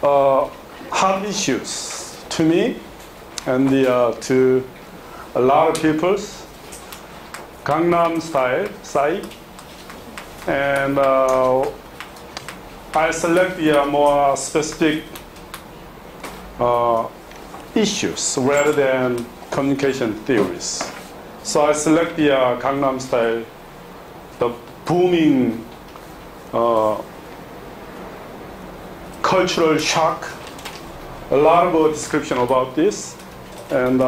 hot issues to me and to a lot of people. Gangnam Style, and I select the more specific issues rather than communication theories. So I select the Gangnam Style, the booming cultural shock. A lot of description about this, and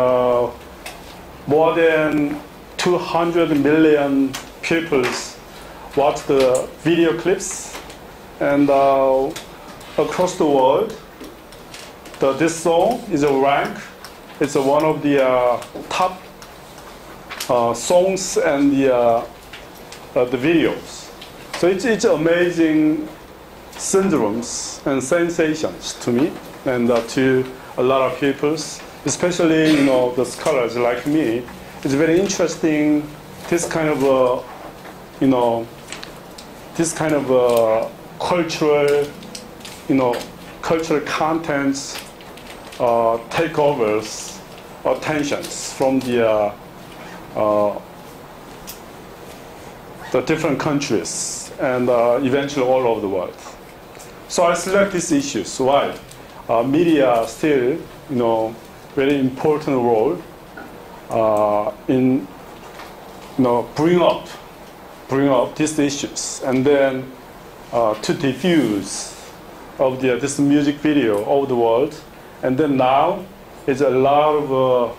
more than 200 million people watch the video clips, and across the world, this song is a rank. It's one of the top songs and the videos. So it's amazing syndromes and sensations to me and to a lot of people, especially the scholars like me. It's very interesting. This kind of cultural, cultural contents takeovers attentions from the different countries and eventually all over the world. So I select these issues. Why? Media still, very important role in, bring up these issues, and then to diffuse of this music video over the world, and then now it's a lot of,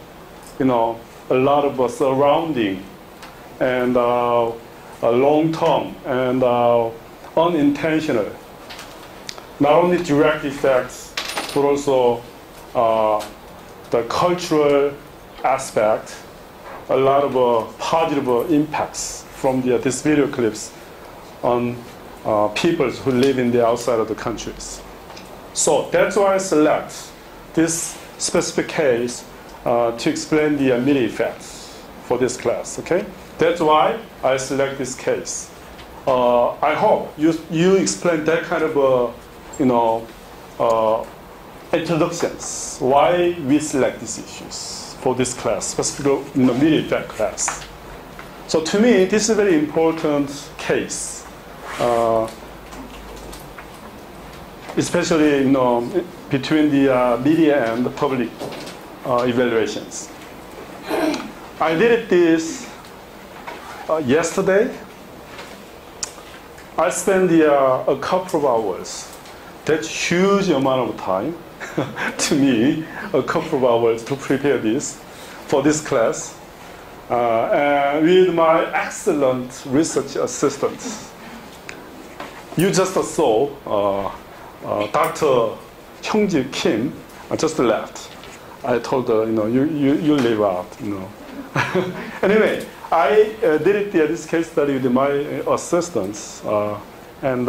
surrounding and long-term and unintentional, not only direct effects, but also the cultural aspect, a lot of positive impacts from these video clips on people who live in the outside of the countries. So that's why I select this specific case to explain the media effects for this class. Okay, that's why I select this case. I hope you explain that kind of introductions, why we select these issues for this class, specifically in the media effect class. So to me, this is a very important case, especially between the media and the public evaluations. I did this yesterday. I spent a couple of hours. That's huge amount of time to me, a couple of hours to prepare this for this class. And with my excellent research assistants. You just saw Dr. Hyungji Kim just left. I told her, you leave out, Anyway, I did this case study with my assistants, and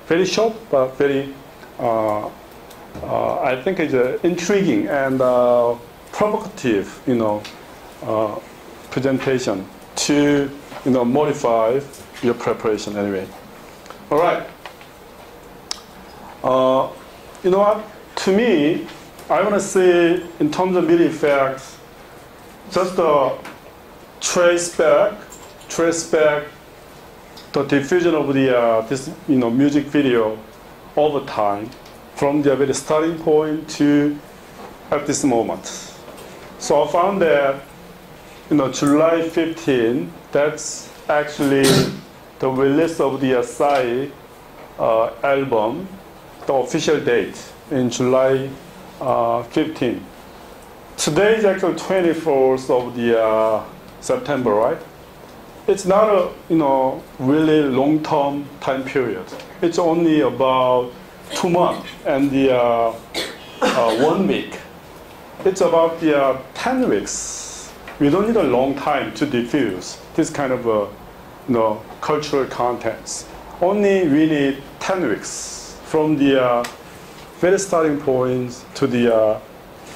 very short, but very, I think it's intriguing and provocative, presentation to, modify your preparation anyway. All right. You know what? To me, I want to say, in terms of media effects, just trace back the diffusion of this music video over time, from the very starting point to at this moment. So I found that July 15, that's actually the release of the Psy album, the official date in July 15. Today is actually 24th of the September, right? It's not a really long-term time period. It's only about 2 months and the 1 week. It's about the 10 weeks. We don't need a long time to diffuse this kind of cultural contents. Only we need 10 weeks from the very starting point to the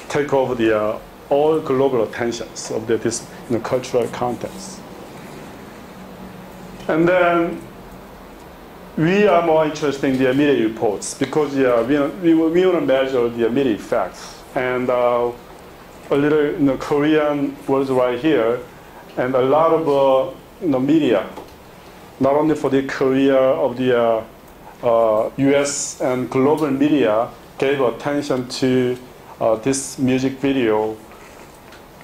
take over the all global attentions of this cultural contents. And then we are more interested in the media reports because we want to measure the media effects. And a little Korean words right here, and a lot of media, not only for the Korea of the US and global media, gave attention to this music video.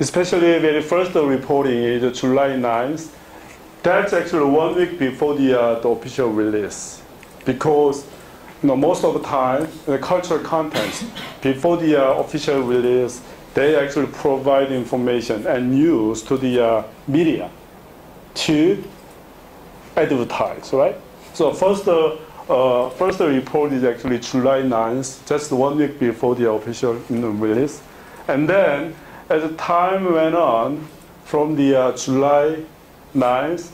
Especially very first reporting is July 9th. That's actually 1 week before the official release, because most of the time the cultural contents before the official release, they actually provide information and news to the media to advertise, right? So first report is actually July 9th, just 1 week before the official release, and then as the time went on, from the July 9th,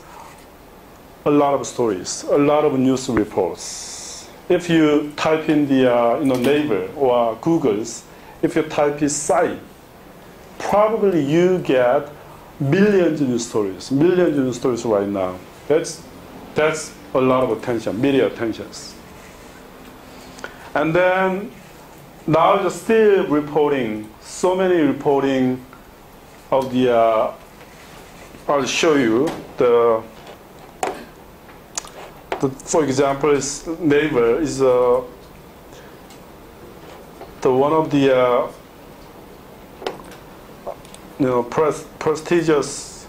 a lot of stories, a lot of news reports. If you type in the Naver or Google's, if you type in site, probably you get millions of news stories right now. That's a lot of attention, media attentions. And then now it's still reporting, so many reporting of the, I'll show you for example, Naver is the one of the prestigious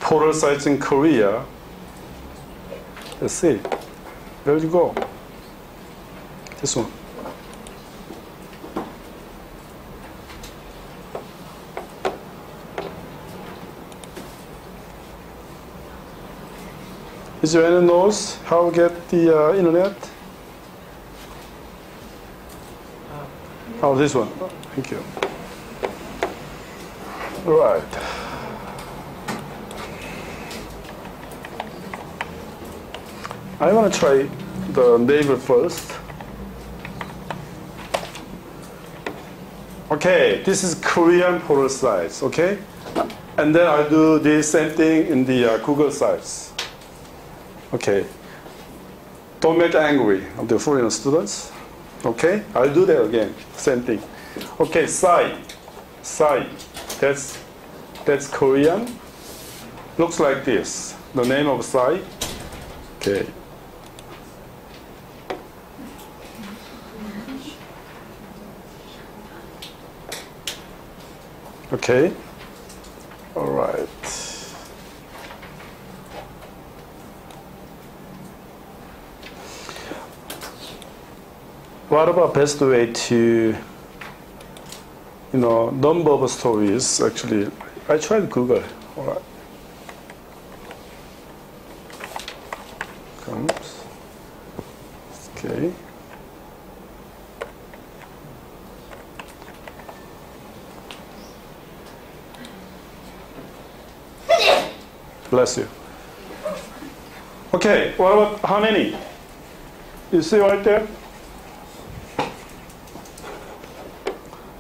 portal sites in Korea. Let's see, there you go. This one. Is there any knows how to get the internet? Oh, this one. Thank you. Right. I want to try the Naver first. Okay, this is Korean portal sites, okay? And then I do the same thing in the Google sites. Okay, don't make angry of the foreign students. Okay, I'll do that again, same thing. Okay, site, that's Korean. Looks like this, the name of site. Okay. Okay, all right. What about best way to, number of stories? Actually, I tried Google. All right. Comes. Okay. Bless you. Okay, what about how many? You see right there?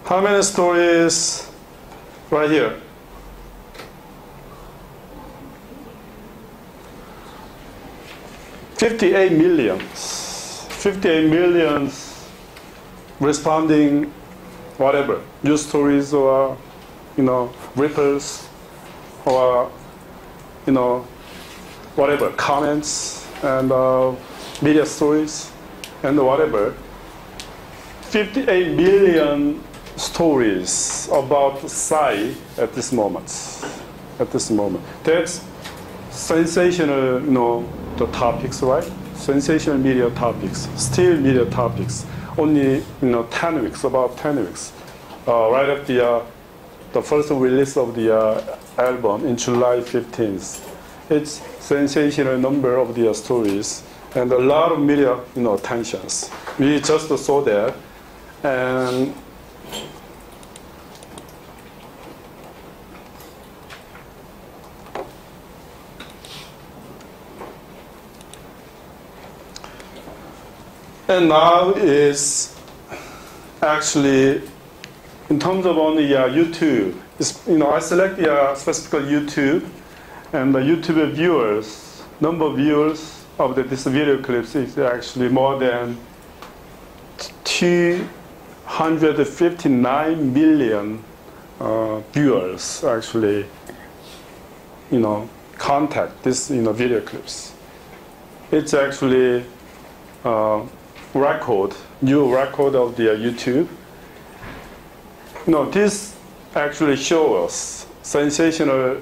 How many stories right here? 58 million. 58 million responding whatever, news stories or, ripples or, whatever, comments and media stories and whatever. 58 million stories about Psy at this moment. That's sensational, the topics, right? Sensational media topics, still media topics. Only, 10 weeks, about 10 weeks. Right at the first release of the album in July 15th. It's sensational number of the stories and a lot of media, attentions. We just saw that. And now is actually, in terms of only YouTube, I select specifically YouTube, and the YouTube viewers, number of viewers of this video clips is actually more than 259 million viewers actually, contact this, video clips. It's actually new record of the YouTube. This actually shows us sensational,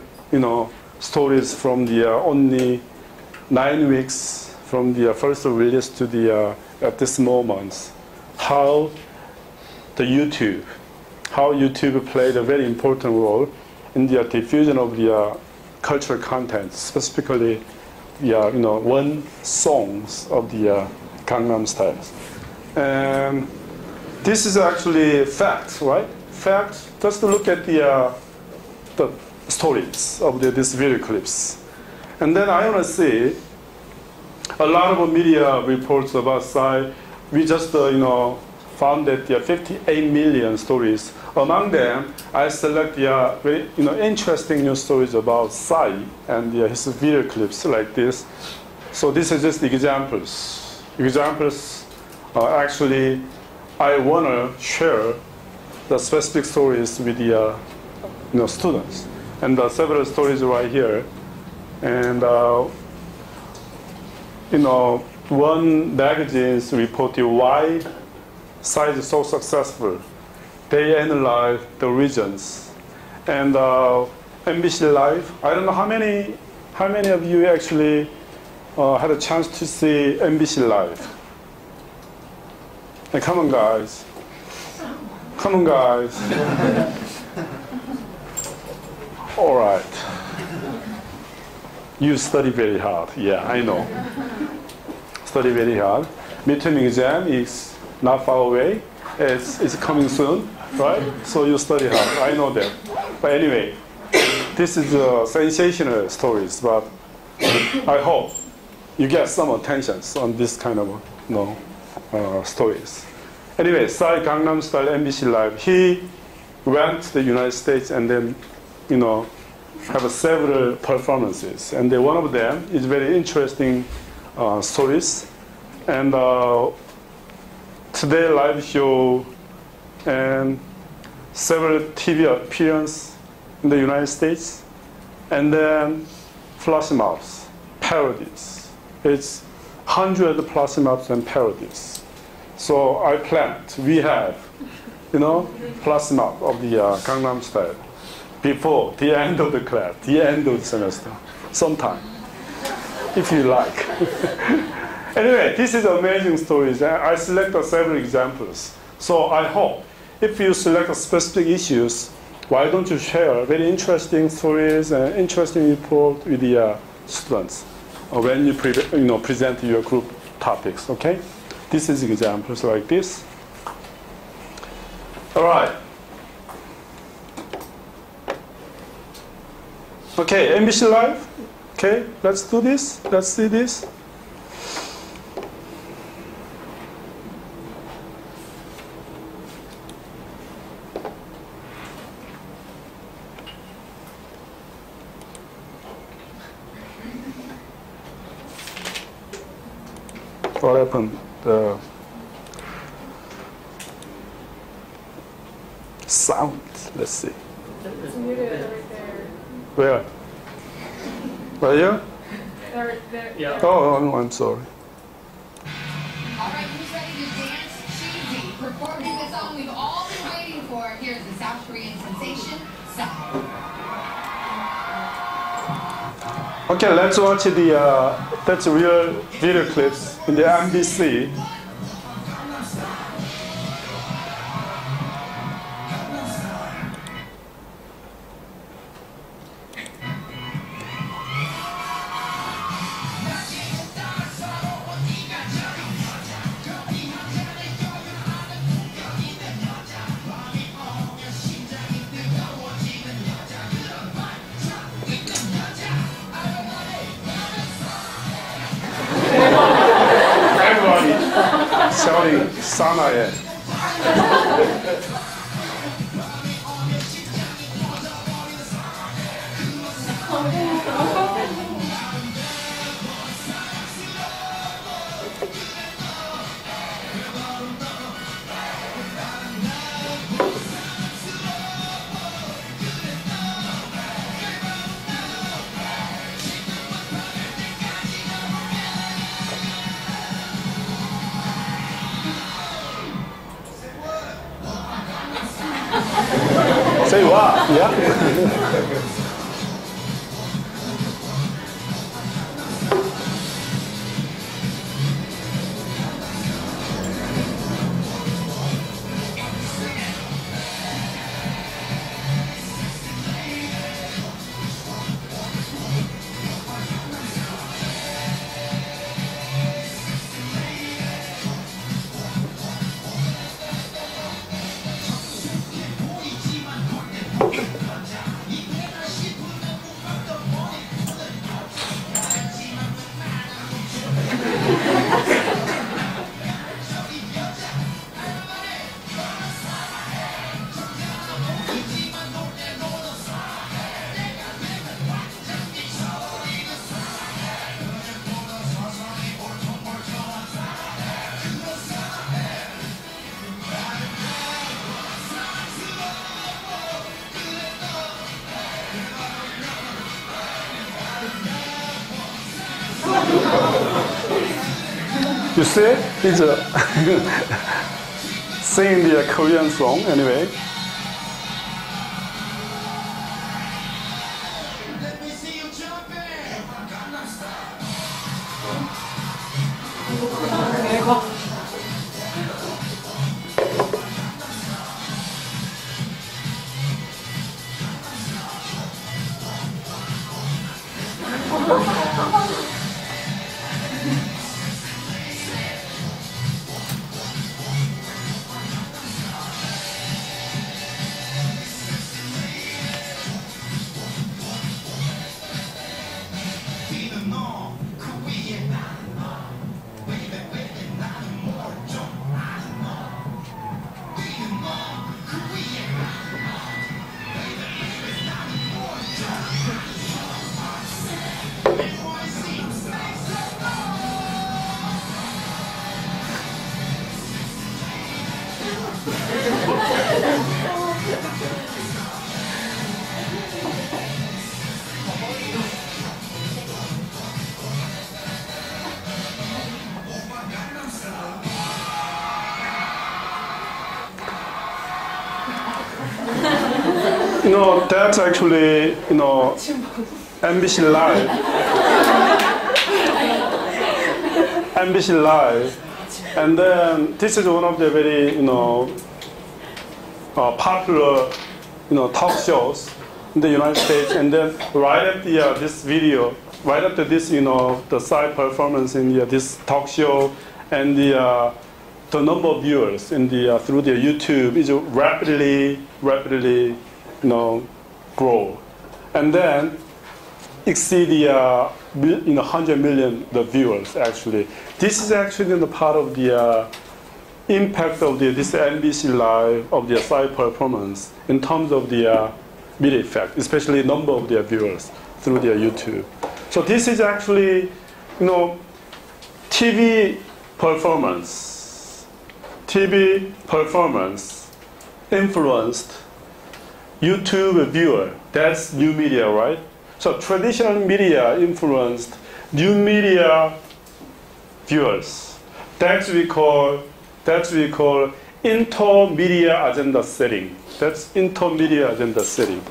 stories from the only 9 weeks from the first release to the at this moment. How YouTube played a very important role in the diffusion of the cultural content, specifically one songs of the Gangnam Style. And this is actually fact, right? Fact. Just to look at the stories of these video clips, and then I want to see a lot of media reports about Psy. We just found that there are 58 million stories. Among them, I select the very interesting news stories about Psy and his video clips like this. So this is just examples. Actually, I want to share the specific stories with the students, and several stories right here. And one magazine reported why Psy is so successful. They analyzed the regions, and MBC Live. I don't know how many of you actually had a chance to see MBC Live. Hey, come on, guys. Come on, guys. All right. You study very hard. Yeah, I know. Study very hard. Midterm exam is not far away. It's coming soon, right? So you study hard. I know that. But anyway, this is sensational stories. But I hope you get some attention on this kind of stories. Anyway, Psy Gangnam Style MBC Live. He went to the United States and then, have several performances. And one of them is very interesting stories. And today live show and several TV appearances in the United States. And then flash mobs, parodies. It's 100 flash mobs and parodies. So we have, flash mob of the Gangnam Style before the end of the class, the end of the semester, sometime, if you like. Anyway, this is amazing stories. I selected several examples. So I hope if you select specific issues, why don't you share very interesting stories and interesting report with the students when you present your group topics, okay? This is examples like this. All right. Okay, MBC Live. Okay, let's do this. Let's see this. What happened? The sound. Let's see. It's muted right there. Where? Where you? There. Yeah. Oh, no, I'm sorry. All right, who's ready to dance? Cheesy, performing the song we've all been waiting for. Here's the South Korean sensation, Psy. Okay, let's watch that's real video clips in the MBC. Shouting Sanae. Say what? Yeah. You see, it's singing the Korean song anyway. You know, that's actually, you know, MBC Live. MBC Live. And then this is one of the very, you know, popular, you know, talk shows in the United States. And then right after this video, right after this, you know, the side performance in this talk show and the number of viewers in the through the YouTube is rapidly, you know, grow, and then exceed the 100 million the viewers. Actually, this is actually the part of the impact of this NBC Live of the side performance in terms of the media effect, especially number of their viewers through their YouTube. So this is actually, you know, TV performance influenced YouTube viewer. That's new media, right? So traditional media influenced new media viewers. That's we call intermedia agenda setting. That's intermedia agenda setting.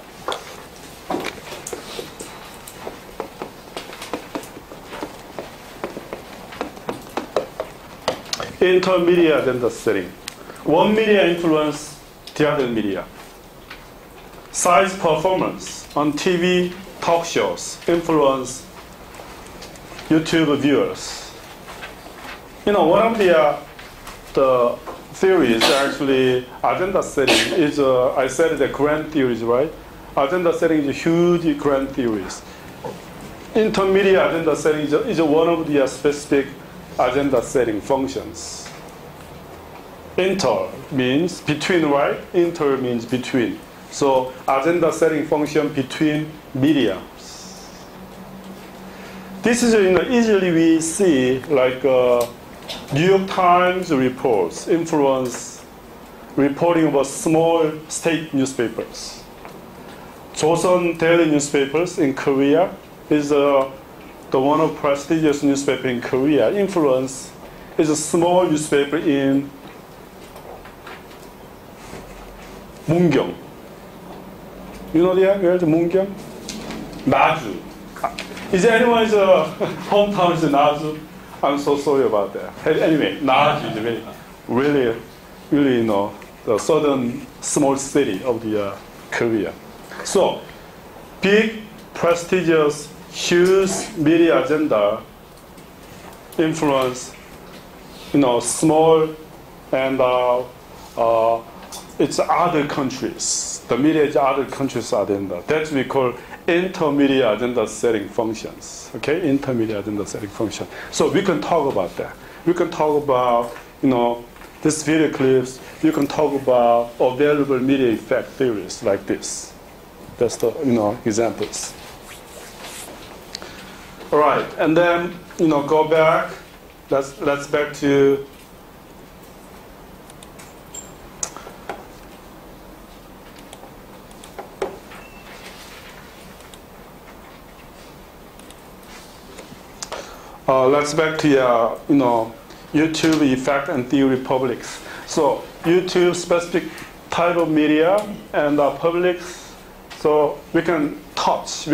Intermedia agenda setting. One media influence the other media. Size performance on TV talk shows influence YouTube viewers. You know, one of the theories actually agenda setting is I said the grand theories, right? Agenda setting is huge grand theories. Intermedia agenda setting is one of the specific agenda setting functions. Inter means between, right? Inter means between. So agenda setting function between media. This is, you know, easily we see like New York Times reports influence reporting about small state newspapers. Joseon daily newspapers in Korea is the one of prestigious newspaper in Korea. Influence is a small newspaper in Mungyong. You know where's 문경? 나주. Is anyone's hometown is Naju? I'm so sorry about that. Anyway, Naju is really, the southern small city of the Korea. So, big, prestigious, huge media agenda influence, small and it's other countries. The media is other countries' agenda. That's we call intermedia agenda setting functions. Okay, intermedia agenda setting function. So we can talk about that. We can talk about, this video clips. You can talk about available media effect theories like this. That's the, examples. All right, and then, go back. Let's back to YouTube effect and theory publics. So YouTube specific type of media and publics. So we can touch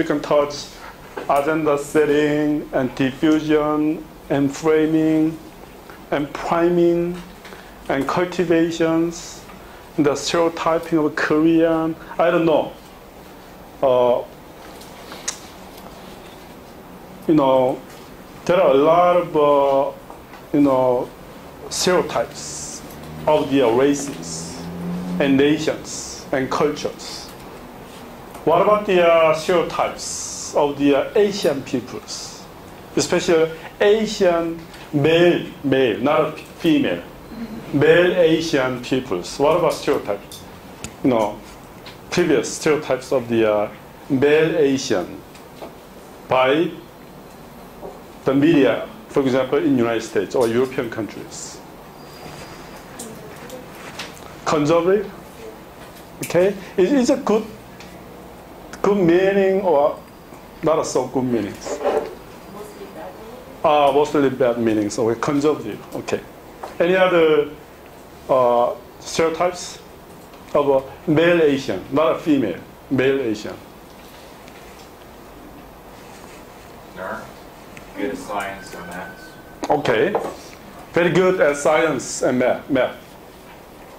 agenda setting and diffusion and framing and priming and cultivations, the stereotyping of Korean. I don't know. There are a lot of stereotypes of the races and nations and cultures. What about the stereotypes of the Asian peoples, especially Asian male, not female, male Asian peoples? What about stereotypes? Previous stereotypes of the male Asian by the media, for example, in United States or European countries. Conservative, okay? Is a good meaning or not so good meanings? Mostly bad meanings. Okay, conservative. Okay. Any other stereotypes of a male Asian, not a female, male Asian? Nerd. Good at science and maths. Okay. Very good at science and math.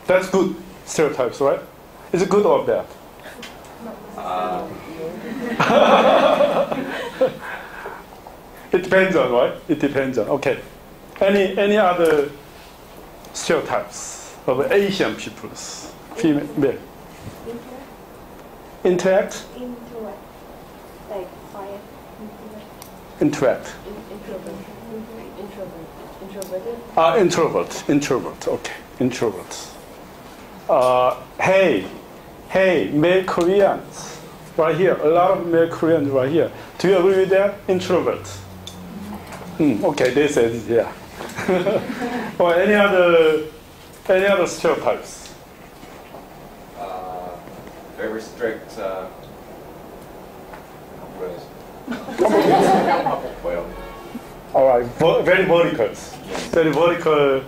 That's good stereotypes, right? Is it good or bad? It depends on, right? It depends on. Okay. Any other stereotypes of Asian peoples? Female, male. Interact? Like fire. Interact. Introvert. Okay, introvert. Hey, male Koreans, right here. A lot of male Koreans right here. Do you agree with that? Introvert. Okay, they said yeah. Or any other stereotypes? Very strict. Well. All right, very vertical. Very vertical,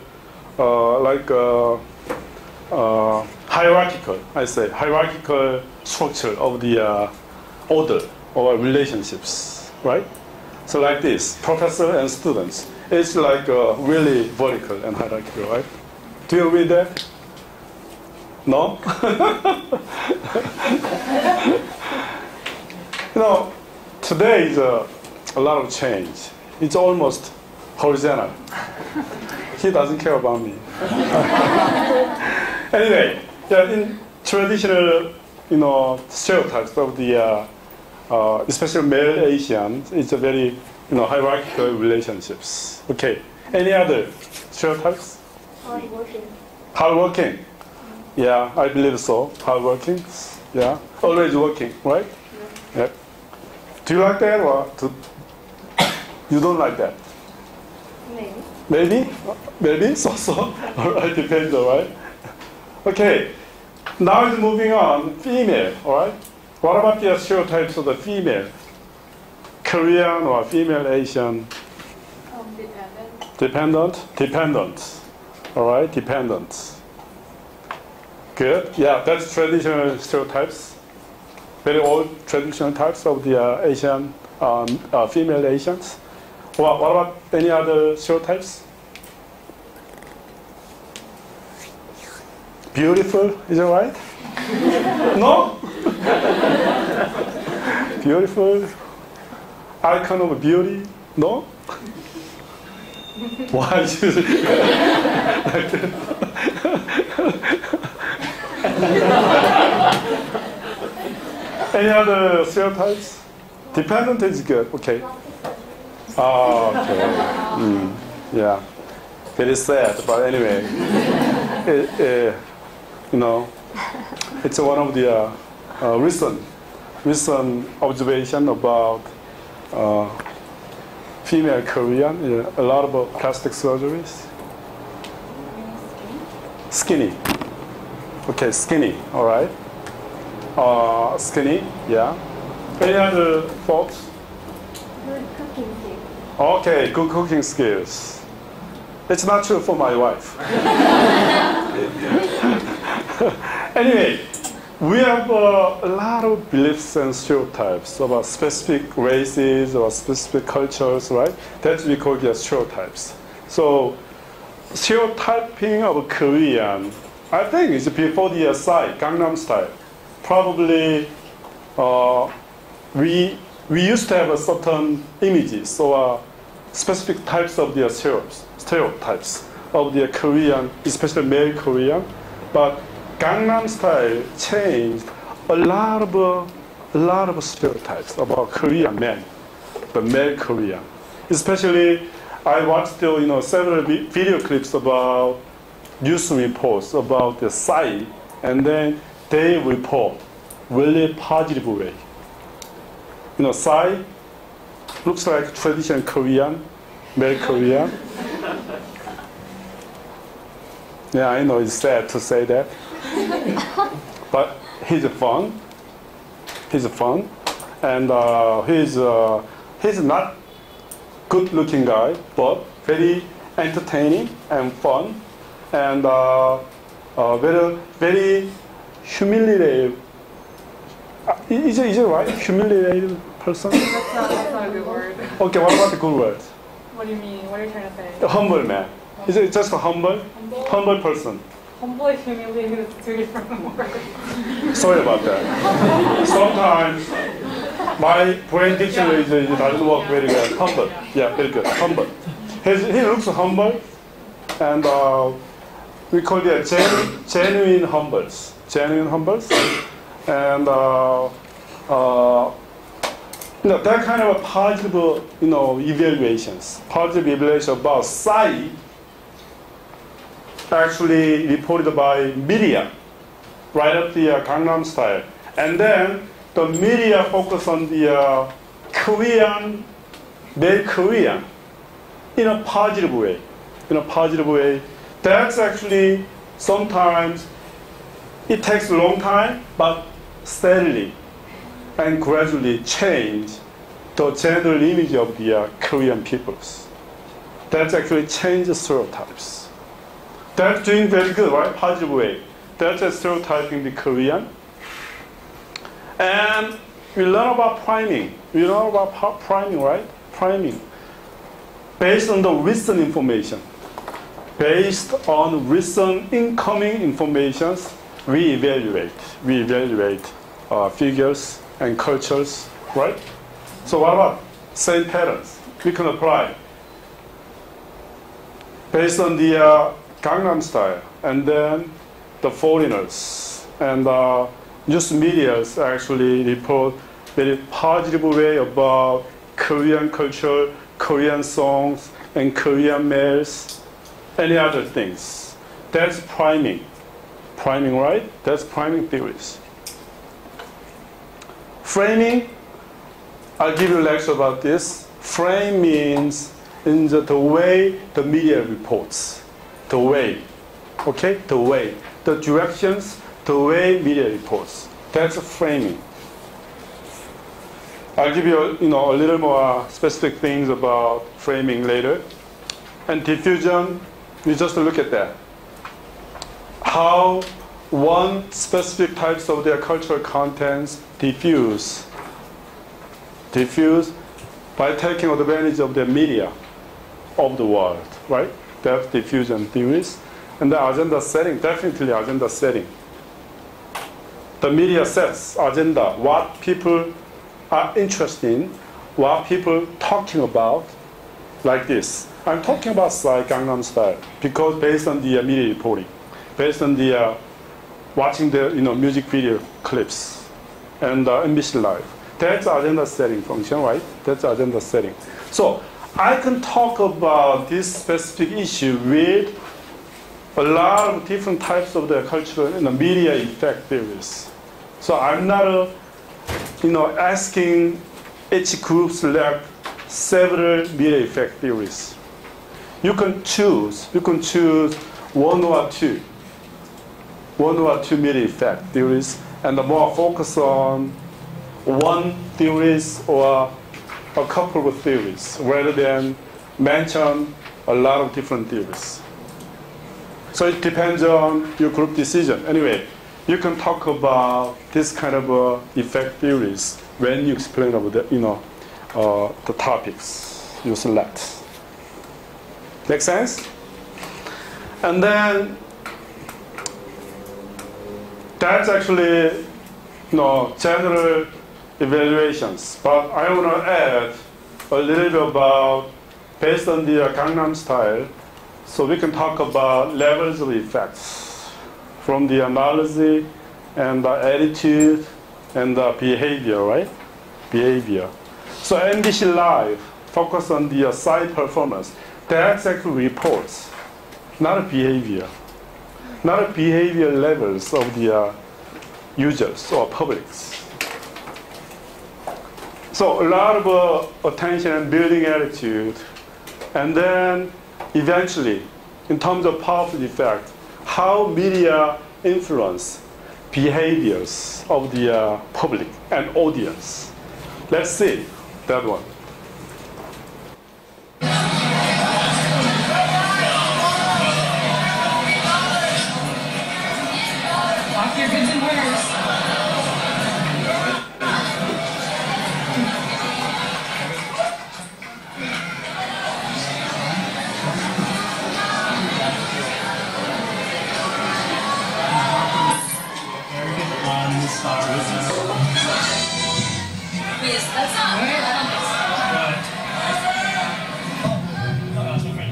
hierarchical. I say hierarchical structure of the order or relationships, right? So like this, professor and students. It's like really vertical and hierarchical, right? Do you read that? No? Today is a lot of change. It's almost horizontal. He doesn't care about me. Anyway, in traditional, stereotypes of the, especially male Asian, it's a very, hierarchical relationships. Okay. Any other stereotypes? Hardworking. Yeah, I believe so. Hardworking. Yeah. Always working, right? Yeah. Do you like that or you don't like that? Maybe? Maybe? So. All right, depends, all right? Okay. Now it's moving on. Female, all right? What about the stereotypes of the female? Korean or female Asian? Dependent. All right, dependent. Good. Yeah, that's traditional stereotypes. very old traditional types of the Asian, female Asians. What about any other stereotypes? Beautiful, is that right? No? Beautiful, icon of beauty? No? Why is it like that? Any other stereotypes? Dependent is good, okay. Okay. Yeah. Very sad, but anyway. You know, it's one of the recent observation about female Korean. A lot of plastic surgeries. Skinny. Okay, skinny. All right. Skinny. Yeah. Any other thoughts? Good cooking skills. Okay, good cooking skills. It's not true for my wife. Anyway, we have a lot of beliefs and stereotypes about specific races or specific cultures, right? That's we call the stereotypes. So, stereotyping of Korean, I think it's before the style, Gangnam Style. Probably, we used to have a certain images or specific types of the stereotypes of the Korean, especially male Korean, but Gangnam Style changed a lot of stereotypes about Korean men, the male Korean. Especially, I watched several video clips about news reports about the side, and then they report really positive way. Sai looks like traditional Korean, male Korean. Yeah, I know it's sad to say that. But he's fun. He's fun. And he's not good-looking guy, but very entertaining and fun. And very humiliated. Is it right? Humiliated person? That's not a good word. Okay, what about the good word? What do you mean? What are you trying to say? A humble man. Is it just a humble person? Humble and humiliated is two different words. Sorry about that. Sometimes my brain dictionary doesn't work very well. Humble. Yeah, very good. Humble. He looks humble, and we call it genuine humbles. Genuine humbles. And that kind of a positive, evaluations. Positive evaluation about Psy actually reported by media right up the Gangnam Style. And then the media focus on the Korean, male Korean in a positive way. In a positive way. That's actually sometimes it takes a long time, but steadily and gradually change the general image of the Korean peoples. That's actually changes stereotypes. That's doing very good, right? Positive way. That's a stereotyping the Korean. And we learn about priming. We learn about priming, right? Priming. Based on the recent information. Based on recent incoming informations, we evaluate figures and cultures, right? So what about same patterns? We can apply based on the Gangnam Style, and then the foreigners and news medias actually report very positive way about Korean culture, Korean songs, and Korean males, any other things. That's priming. Priming, right? That's priming theories. Framing, I'll give you a lecture about this. Frame means in the way the media reports. The way, okay? The way. The directions, the way media reports. That's framing. I'll give you a little more specific things about framing later. And diffusion, we just look at that. How one specific types of their cultural contents diffuse by taking advantage of the media of the world, right? That's diffusion theories. And the agenda setting, definitely agenda setting. The media sets agenda, what people are interested in, what people talking about, like this. I'm talking about Gangnam Style because based on the media reporting, based on the watching the music video clips and NBC Live. That's agenda setting function, right? That's agenda setting. So I can talk about this specific issue with a lot of different types of the cultural media effect theories. So I'm not asking each group select several media effect theories. You can choose one or two media effect theories and more focus on one theories or a couple of theories rather than mention a lot of different theories. So it depends on your group decision. Anyway, you can talk about this kind of effect theories when you explain about the topics you select. Make sense? And then that's actually general evaluations. But I want to add a little bit about based on the Gangnam Style. So we can talk about levels of effects from the analogy and the attitude and the behavior, right? Behavior. So NBC Live focus on the side performance. That's actually reports, not a behavior. Not a behavior levels of the users or publics. So a lot of attention and building attitude. And then eventually, in terms of powerful effect, how media influence behaviors of the public and audience. Let's see that one. Lock your goods and wares. Yes, that's not weird. I don't think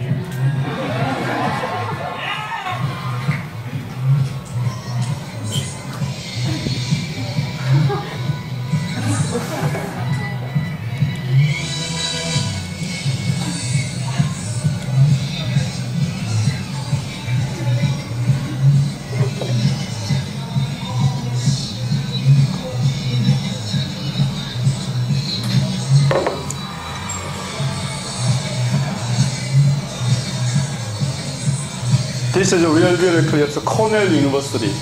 This is a real clear. It's Cornell University.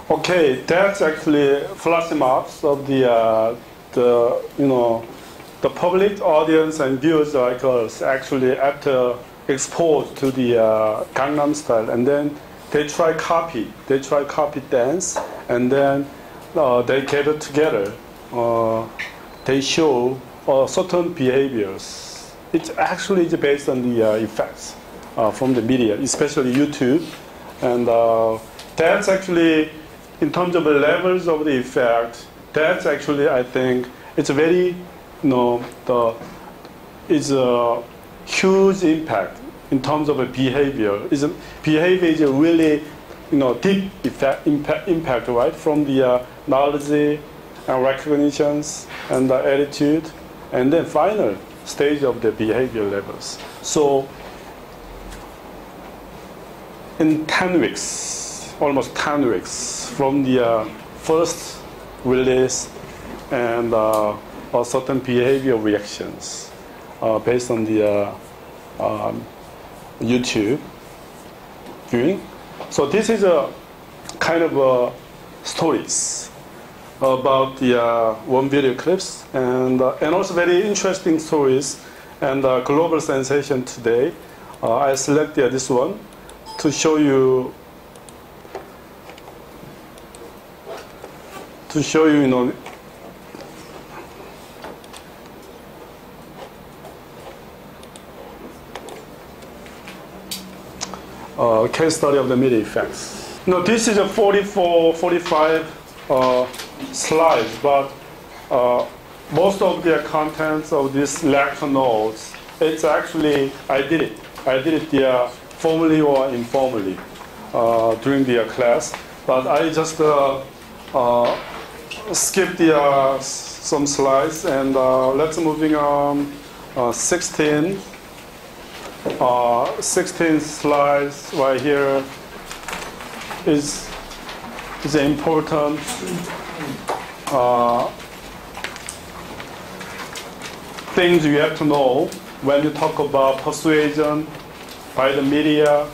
Okay, that's actually flash mobs of the public audience and viewers like us actually after exposed to the Gangnam Style, and then they try copy dance, and then they gather together, they show certain behaviors. It actually is based on the effects from the media, especially YouTube. And that's actually, in terms of the levels of the effect, that's actually, I think, it's a very, it's a huge impact in terms of a behavior. Behavior is a really, deep impact, right, from the knowledge and recognitions and the attitude, and then final stage of the behavior levels. So in 10 weeks, almost 10 weeks from the first release and certain behavior reactions based on the YouTube viewing. So this is a kind of stories about the one video clips and also very interesting stories and global sensation today. I selected this one to show you case study of the media effects. This is a 45 slides, but most of the contents of this lecture notes, it's actually, I did it formally or informally during the class, but I just skipped some slides and let's moving on 16 slides right here is important things you have to know when you talk about persuasion by the media.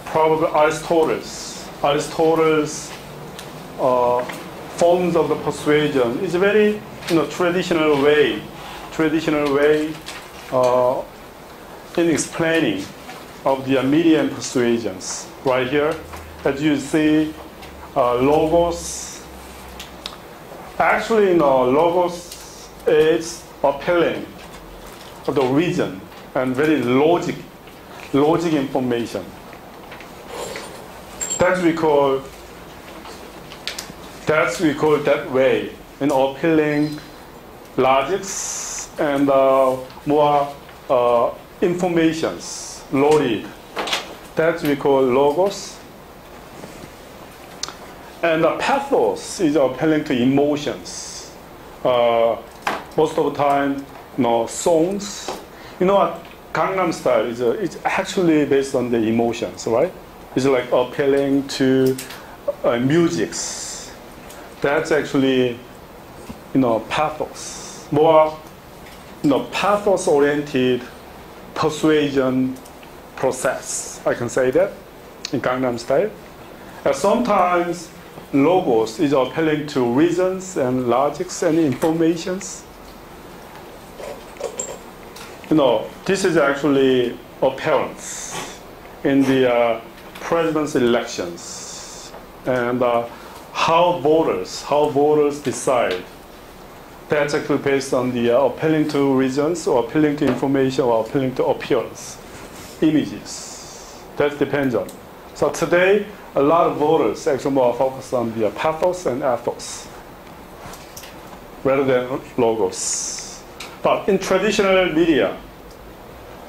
Probably Aristotle's forms of the persuasion is a very traditional way in explaining of the media and persuasions. Right here, as you see, logos. Actually, logos is appealing for the reason and very logic information. That we call that way in appealing logics and more informations loaded. That we call logos. And pathos is appealing to emotions. Most of the time, songs. You know what? Gangnam Style it's actually based on the emotions, right? It's like appealing to musics. That's actually, pathos. More, pathos-oriented persuasion process. I can say that in Gangnam Style. And sometimes logos is appealing to reasons and logics and informations. This is actually appearance in the president's elections and how voters decide. That's actually based on the appealing to reasons or appealing to information or appealing to appearance, images. That depends on. So today, a lot of voters actually more focus on the pathos and ethos rather than logos. But in traditional media,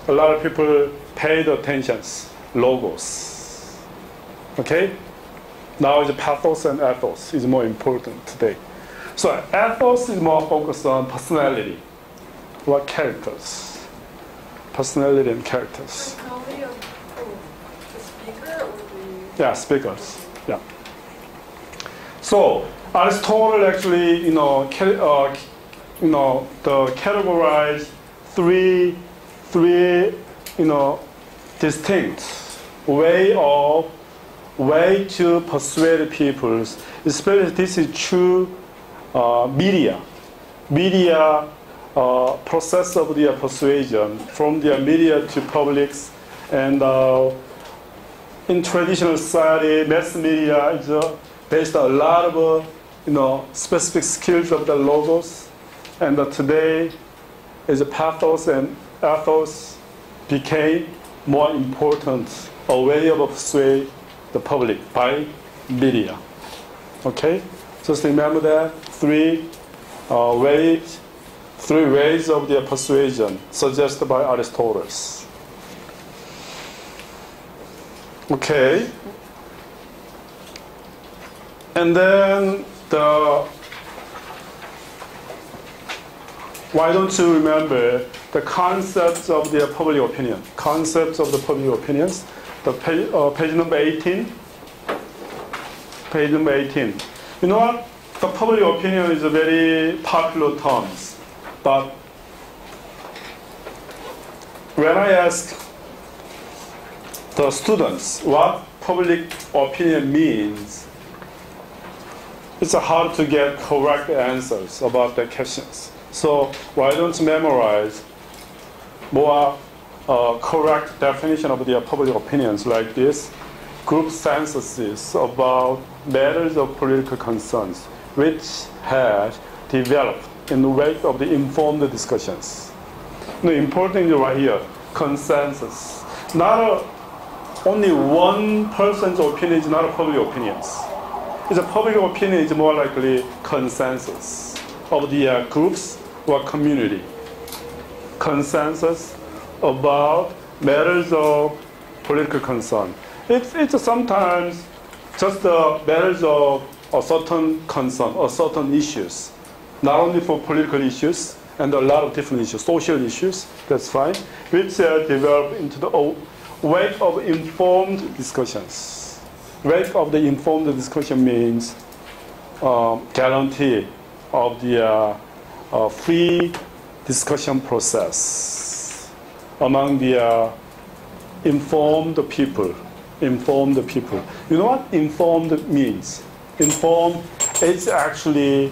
a lot of people paid attention logos. Okay? Now the pathos and ethos is more important today. So ethos is more focused on personality, what characters, personality and characters. Personality of the speaker or the... Yeah, speakers. Yeah. So Aristotle actually, categorize three, distinct way to persuade people. Especially this is true media process of the persuasion from the media to publics, and in traditional society, mass media is based on a lot of specific skills of the logos, and today is pathos and ethos became more important, a way of persuade the public by media. Okay, just remember that three ways of the persuasion suggested by Aristotle. Okay, and then why don't you remember the concepts of the public opinion? Concepts of the public opinions. The page number 18. Page number 18. You know what? The public opinion is a very popular term, but when I ask the students what public opinion means, it's hard to get correct answers about the questions. So why don't you memorize more correct definition of the public opinions like this? Group censuses about matters of political concerns, which has developed in the wake of the informed discussions. The important thing right here, consensus. Only one person's opinion is not a public opinion. It's a public opinion is more likely consensus of the groups or community. Consensus about matters of political concern. It's sometimes just the matters of a certain concern or certain issues, not only for political issues and a lot of different issues, social issues, that's fine, which develop into the wake of informed discussions. Wake of the informed discussion means guarantee of the free discussion process among the informed people. Informed people. You know what informed means? Informed, it's actually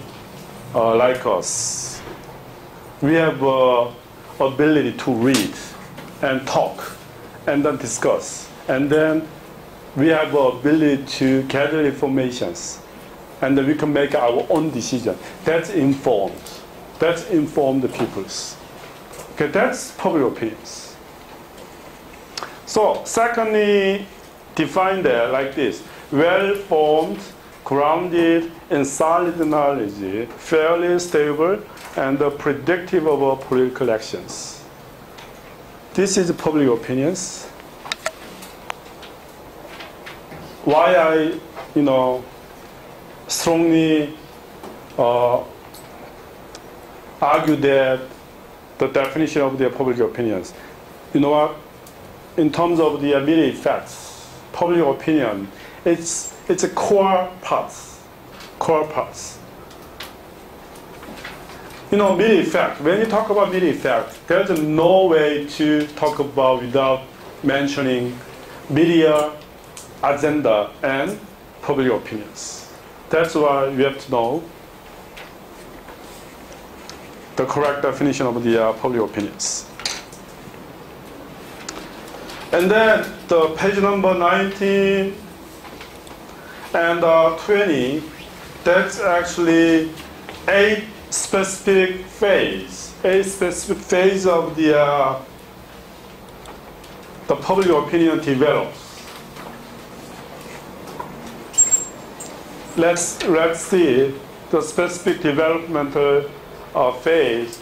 like us. We have ability to read and talk and then discuss. And then we have ability to gather informations. And then we can make our own decision. That's informed. That's informed peoples. Okay, that's public opinions. So, secondly, define that like this: well-formed, grounded in solid knowledge, fairly stable, and predictive of political actions. This is public opinions. Why I, strongly argue that the definition of the public opinions. You know what? In terms of the immediate effects, public opinion, it's a core parts. Core parts. Media effect. When you talk about media effect, there's no way to talk about without mentioning media agenda and public opinions. That's why we have to know the correct definition of the public opinions. And then the page number 19 and 20, that's actually a specific phase of the public opinion develops. Let's see the specific developmental phase.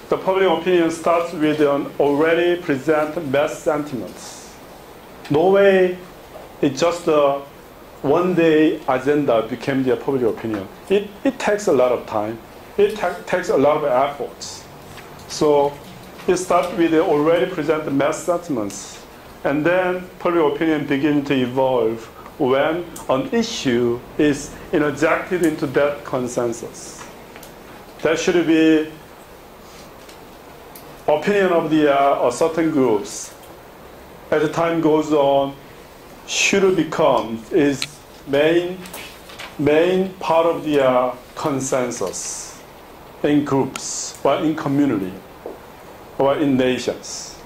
The public opinion starts with an already present mass sentiments. No way it's just a one-day agenda became the public opinion. It takes a lot of time. It takes a lot of efforts. So it starts with the already present mass sentiments, and then public opinion begins to evolve when an issue is injected into that consensus. There should be opinion of the certain groups. As the time goes on, should become is main part of the consensus in groups or in community or in nations.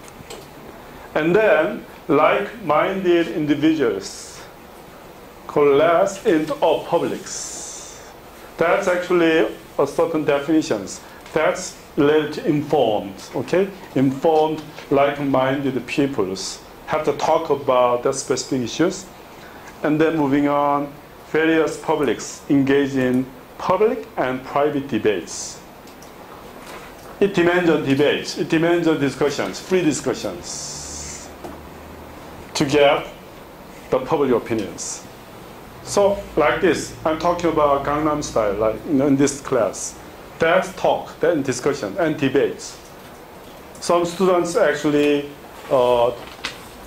And then like-minded individuals coalesce into publics. That's actually a certain definitions. That's related to informed, okay? Informed, like-minded peoples have to talk about the specific issues. And then moving on, various publics engage in public and private debates. It demands on debates. It demands on discussions, free discussions, to get the public opinions. So, like this, I'm talking about Gangnam Style, like in this class. That's talk, then discussion, and debates. Some students actually,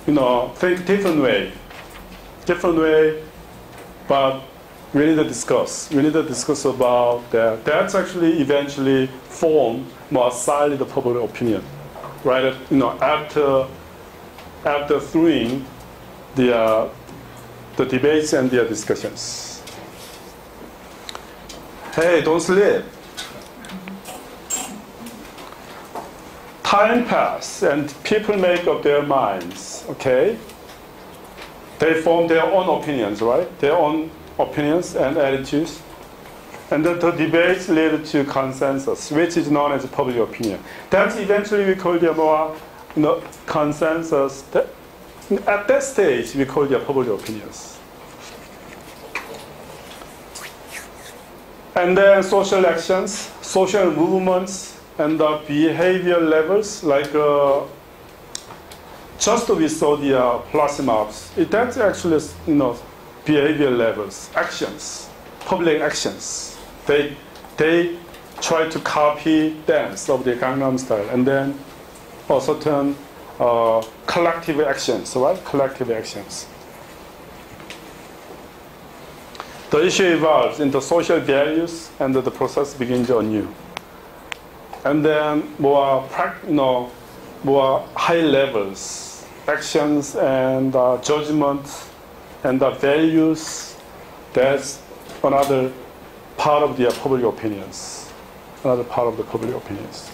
think different way, but we need to discuss. We need to discuss about that. That's actually eventually form more solid public opinion, right? After doing the debates and the discussions. Hey, don't sleep. Time passes and people make up their minds, okay? They form their own opinions, right? Their own opinions and attitudes. And the debates lead to consensus, which is known as public opinion. That's eventually we call the more consensus. At that stage, we call the public opinions. And then social actions, social movements, and the behavior levels, like just we saw the flash mobs. That's actually behavior levels, actions, public actions. They try to copy dance of the Gangnam Style, and then a certain collective actions, right? Collective actions. The issue evolves into social values, and the process begins anew. And then more high levels, actions and judgments and the values. That's another part of the public opinions. Another part of the public opinions.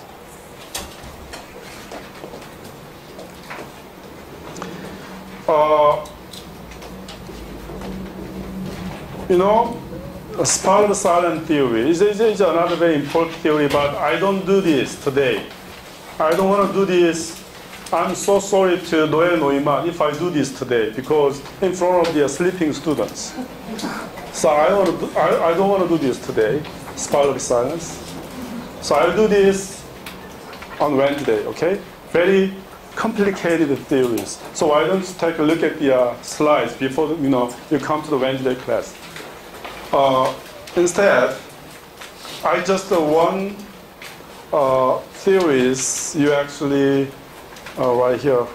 Spiral silent theory is another very important theory, but I don't do this today. I don't want to do this. I'm so sorry to Noel Neumann if I do this today, because in front of the sleeping students. So I don't want to do this today, spiral silence. So I'll do this on Wednesday, okay? Very complicated theories. So why don't you take a look at the slides before you come to the Wednesday class. Instead, I just one theories you actually right here.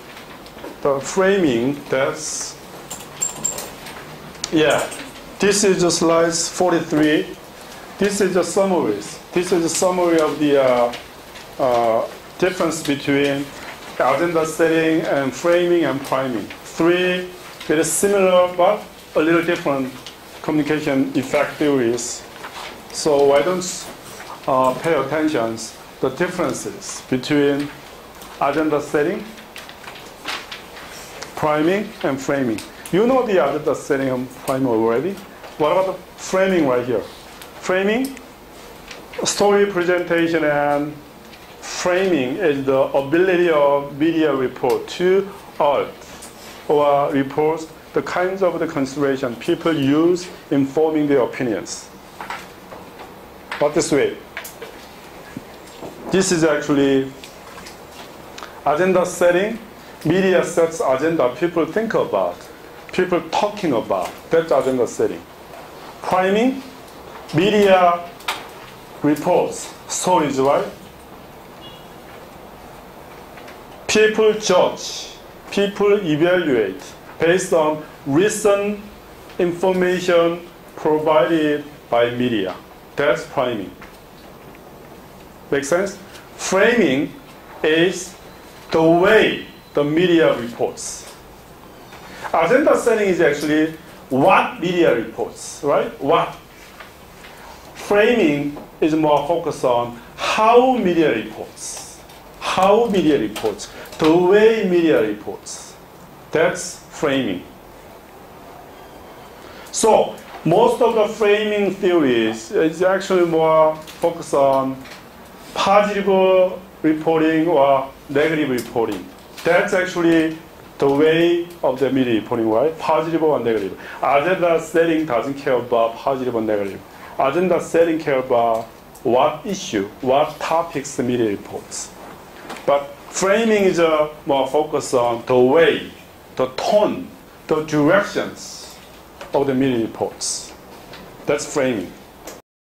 The framing, that's this is the slides 43. This is the summaries. This is a summary of the difference between agenda setting and framing and priming. Three very similar but a little different communication effect theories. So why don't pay attention to the differences between agenda setting, priming, and framing. You know the agenda setting and priming already. What about the framing right here? Framing, story presentation, and framing is the ability of media report to alt or reports the kinds of the consideration people use in forming their opinions. But this way, this is actually agenda setting. Media sets agenda people think about, people talking about. That's agenda setting. Priming, media reports, stories, right? People judge, people evaluate based on recent information provided by media. That's priming. Make sense? Framing is the way the media reports. Agenda setting is actually what media reports, right? What? Framing is more focused on how media reports. How media reports. The way media reports. That's framing. So, Most of the framing theories is actually more focused on positive reporting or negative reporting. That's actually the way of the media reporting, right? Positive or negative. Agenda setting doesn't care about positive or negative. Agenda setting care about what issue, what topics the media reports. But framing is more focused on the way, the tone, the directions of the media reports. That's framing.